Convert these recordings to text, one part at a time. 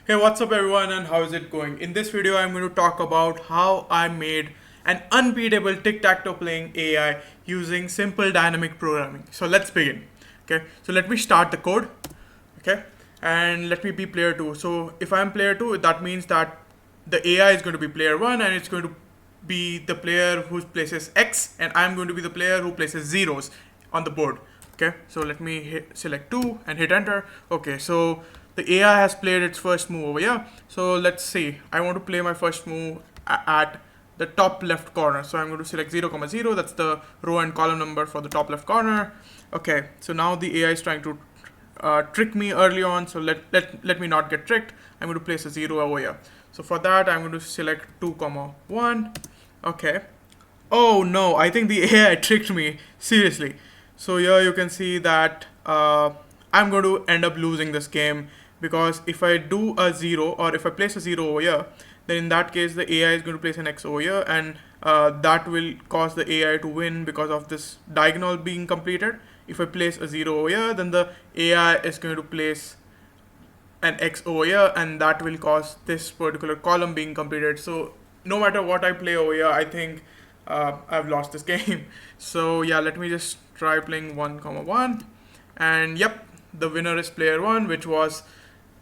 Hey, what's up everyone and how is it going? In this video, I'm going to talk about how I made an unbeatable tic-tac-toe playing AI using simple dynamic programming. So let's begin. Okay, so let me start the code. Okay, and let me be player 2. So if I'm player 2, that means that the AI is going to be player 1 and it's going to be the player who places X and I'm going to be the player who places zeros on the board. Okay, so let me select 2 and hit enter. Okay, so the AI has played its first move over here. So let's see, I want to play my first move at the top left corner. So I'm going to select 0, 0, that's the row and column number for the top left corner. Okay, so now the AI is trying to trick me early on, so let me not get tricked. I'm going to place a 0 over here. So for that, I'm going to select 2, 1. Okay. Oh no, I think the AI tricked me. Seriously. So here you can see that I'm going to end up losing this game because if I do a 0 or if I place a 0 over here, then in that case the AI is going to place an X over here and that will cause the AI to win because of this diagonal being completed. If I place a 0 over here, then the AI is going to place an X over here and that will cause this particular column being completed. So no matter what I play over here, I think I've lost this game. So yeah, let me just try playing 1, 1. And yep, the winner is player 1, which was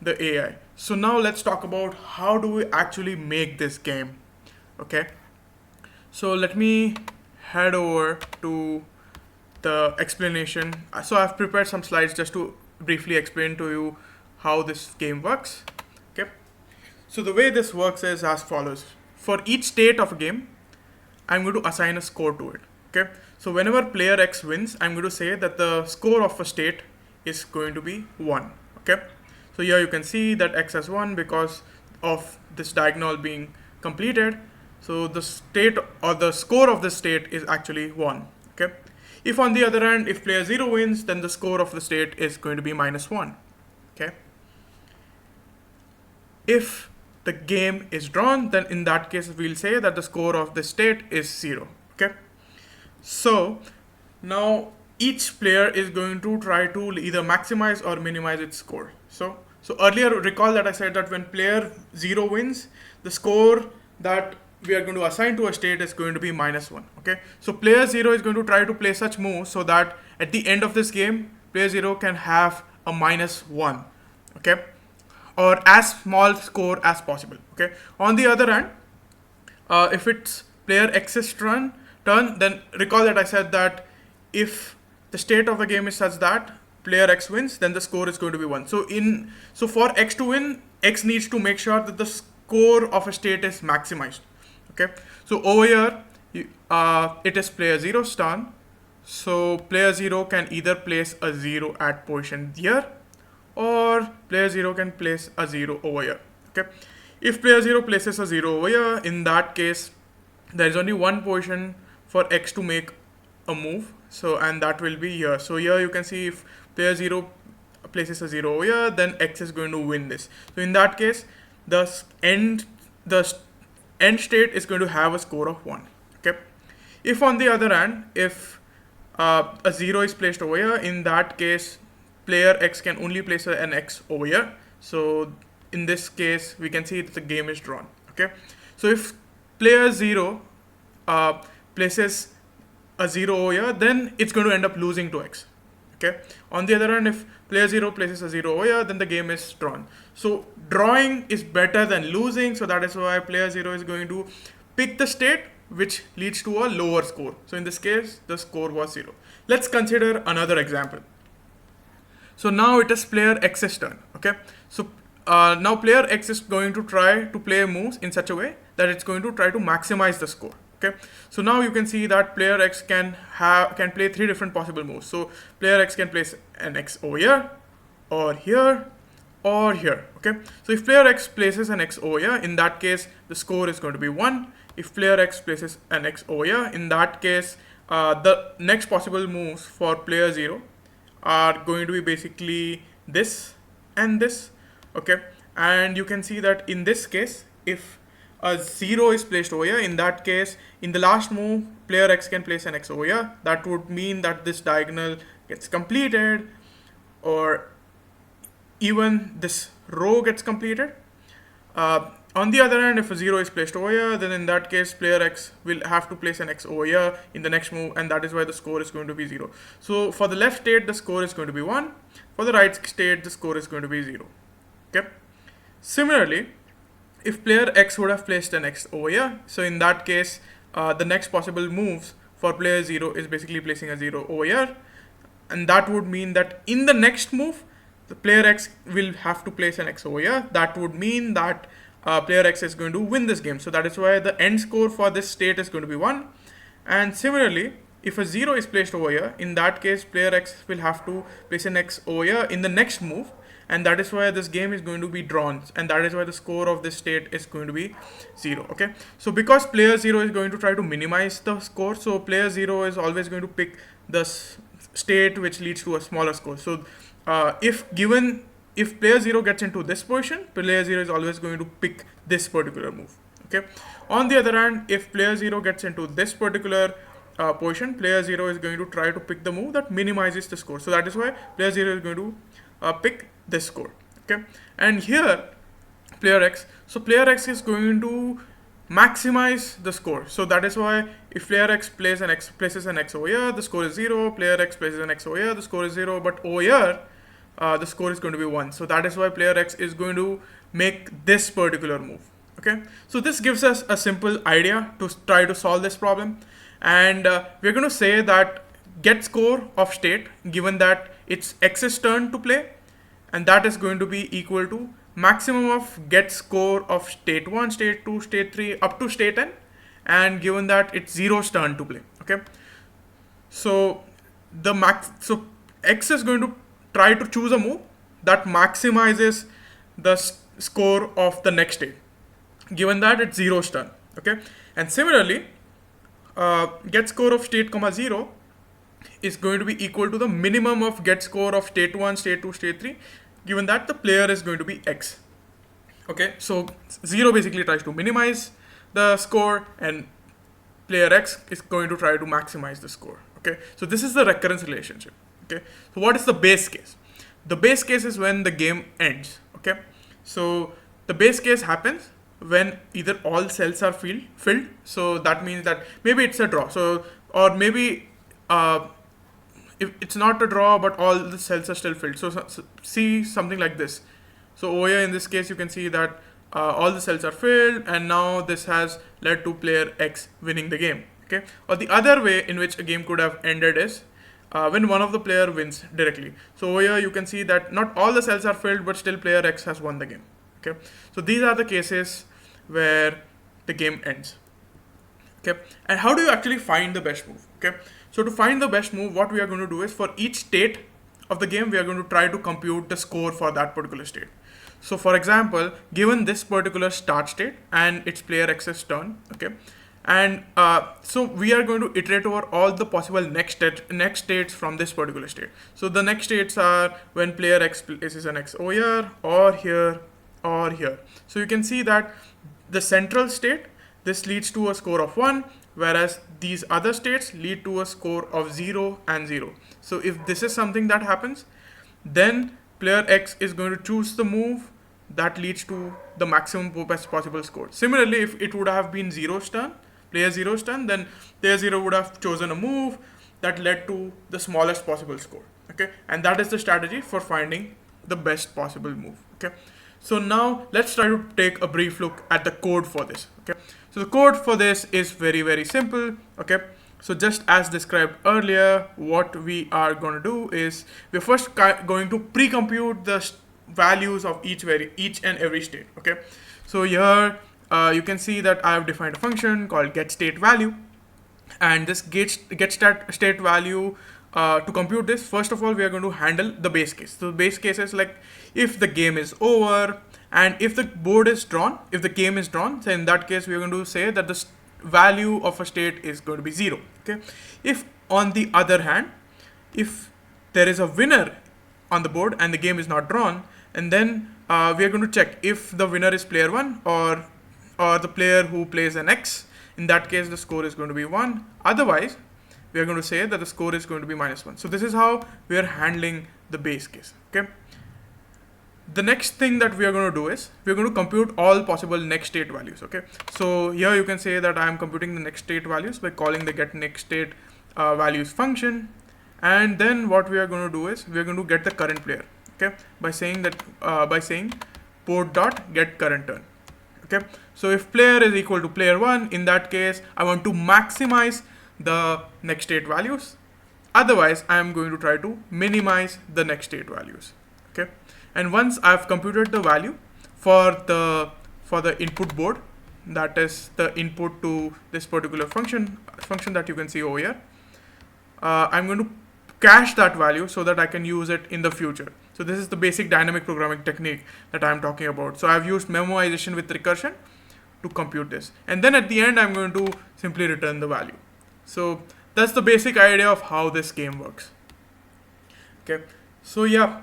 the AI. So now let's talk about how do we actually make this game. Okay, so let me head over to the explanation. So I've prepared some slides just to briefly explain to you how this game works. Okay, so the way this works is as follows. For each state of a game, I'm going to assign a score to it. Okay, so whenever player X wins, I'm going to say that the score of a state is going to be 1. Okay, so here you can see that X has 1 because of this diagonal being completed. So the state or the score of the state is actually 1. Okay, if on the other hand, if player 0 wins, then the score of the state is going to be -1. Okay, if the game is drawn, then in that case we'll say that the score of the state is 0. Okay, so now each player is going to try to either maximize or minimize its score. So earlier, recall that I said that when player 0 wins, the score that we are going to assign to a state is going to be -1. Okay, so player 0 is going to try to play such moves so that at the end of this game, player 0 can have a -1. Okay, or as small score as possible. Okay, on the other hand, if it's player X's turn, then recall that I said that if the state of the game is such that player X wins, then the score is going to be 1. So for X to win, X needs to make sure that the score of a state is maximized. Okay, so over here, it is player 0's turn. So player 0 can either place a 0 at position here, or player 0 can place a 0 over here. Okay, if player 0 places a 0 over here, in that case there is only one position for X to make a move, so and that will be here. So here you can see if player 0 places a 0 over here, then X is going to win this. So in that case, the end state is going to have a score of 1. Okay, if on the other hand, if a 0 is placed over here, in that case player X can only place an X over here. So in this case, we can see that the game is drawn. Okay, so if player 0 places a 0 over here, then it's going to end up losing to X. Okay, on the other hand, if player 0 places a 0 over here, then the game is drawn. So drawing is better than losing, so that is why player 0 is going to pick the state which leads to a lower score. So in this case, the score was 0. Let's consider another example. So now it is player X's turn. Okay, so now player X is going to try to play moves in such a way that it's going to try to maximize the score. Okay, so now you can see that player X can play 3 different possible moves. So player X can place an X over here, or here, or here. Okay, so if player X places an X over here, in that case the score is going to be 1. If player X places an X over here, in that case the next possible moves for player 0 are going to be basically this and this. Okay, and you can see that in this case, if a 0 is placed over here, in that case, in the last move, player X can place an X over here. That would mean that this diagonal gets completed, or even this row gets completed. On the other hand, if a 0 is placed over here, then in that case, player X will have to place an X over here in the next move, and that is why the score is going to be 0. So for the left state, the score is going to be 1. For the right state, the score is going to be 0. Okay. Similarly, if player X would have placed an X over here, so in that case, the next possible moves for player 0 is basically placing a 0 over here, and that would mean that in the next move, the player X will have to place an X over here. That would mean that player X is going to win this game. So that is why the end score for this state is going to be 1. And similarly, if a 0 is placed over here, in that case, player X will have to place an X over here in the next move. And that is why this game is going to be drawn. And that is why the score of this state is going to be 0. Okay. So because player 0 is going to try to minimize the score, so player 0 is always going to pick the state which leads to a smaller score. So if player 0 gets into this position, player 0 is always going to pick this particular move. Okay. On the other hand, if player 0 gets into this particular position, player 0 is going to try to pick the move that minimizes the score. So that is why player 0 is going to pick this score. Okay. And here, player X is going to maximize the score. So that is why if player X places an X over here, the score is 0. Player X places an X over here, the score is 0. But over here, the score is going to be 1. So that is why player X is going to make this particular move. Okay. So this gives us a simple idea to try to solve this problem. And we're going to say that get score of state, given that it's X's turn to play, and that is going to be equal to maximum of get score of state 1, state 2, state 3 up to state n, and given that it's 0's turn to play. Okay. So so X is going to try to choose a move that maximizes the score of the next state, given that it's 0's turn. Okay. And similarly, get score of state comma 0 is going to be equal to the minimum of get score of state 1, state 2, state 3, given that the player is going to be X. Okay, so 0 basically tries to minimize the score, and player X is going to try to maximize the score. Okay, so this is the recurrence relationship. Okay, so what is the base case? The base case is when the game ends. Okay, so the base case happens when either all cells are filled. So that means that maybe it's a draw. So, or maybe if it's not a draw, but all the cells are still filled. So see something like this. So over here in this case, you can see that all the cells are filled, and now this has led to player X winning the game. Okay. Or the other way in which a game could have ended is when one of the player wins directly. So over here you can see that not all the cells are filled, but still player X has won the game. Okay. So these are the cases where the game ends. Okay. And how do you actually find the best move? Okay. So to find the best move, what we are going to do is for each state of the game, we are going to try to compute the score for that particular state. So for example, given this particular start state and it's player X's turn, okay, and so we are going to iterate over all the possible next states from this particular state. So the next states are when player X places an X over here, or here, or here. So you can see that the central state, this leads to a score of 1, whereas these other states lead to a score of 0 and 0. So if this is something that happens, then player X is going to choose the move that leads to the maximum best possible score. Similarly, if it would have been player 0's turn, then player 0 would have chosen a move that led to the smallest possible score. Okay, and that is the strategy for finding the best possible move. Okay, so now let's try to take a brief look at the code for this. Okay, so the code for this is very, very simple. Okay, so just as described earlier, what we are going to do is we're first going to pre-compute the values of each and every state. Okay, so here you can see that I have defined a function called getStateValue, and this getState value to compute this, first of all, we are going to handle the base case. So the base case is like if the game is over and if the board is drawn, if the game is drawn, so in that case we are going to say that the value of a state is going to be 0. Okay, if on the other hand, if there is a winner on the board and the game is not drawn, and then we are going to check if the winner is player 1 or the player who plays an X. In that case, the score is going to be 1. Otherwise, we are going to say that the score is going to be -1. So this is how we are handling the base case. Okay. the next thing that we are going to do is we're going to compute all possible next state values. Okay, so here you can say that I am computing the next state values by calling the get next state values function, and then what we are going to do is we are going to get the current player. Okay, by saying that port dot get current turn. Okay, so if player is equal to player 1, in that case I want to maximize the next state values, otherwise I am going to try to minimize the next state values. Okay, and once I've computed the value for the input board, that is the input to this particular function that you can see over here, I'm going to cache that value so that I can use it in the future. So this is the basic dynamic programming technique that I'm talking about. So I've used memoization with recursion to compute this, and then at the end I'm going to simply return the value. So that's the basic idea of how this game works. Okay, so yeah,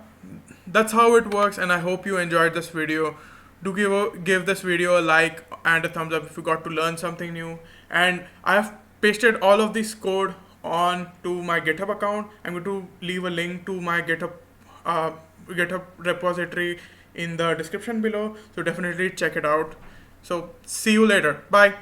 that's how it works, and I hope you enjoyed this video. Do give this video a like and a thumbs up if you got to learn something new. And I have pasted all of this code on to my GitHub account. I'm going to leave a link to my GitHub repository in the description below, so definitely check it out. So see you later. Bye.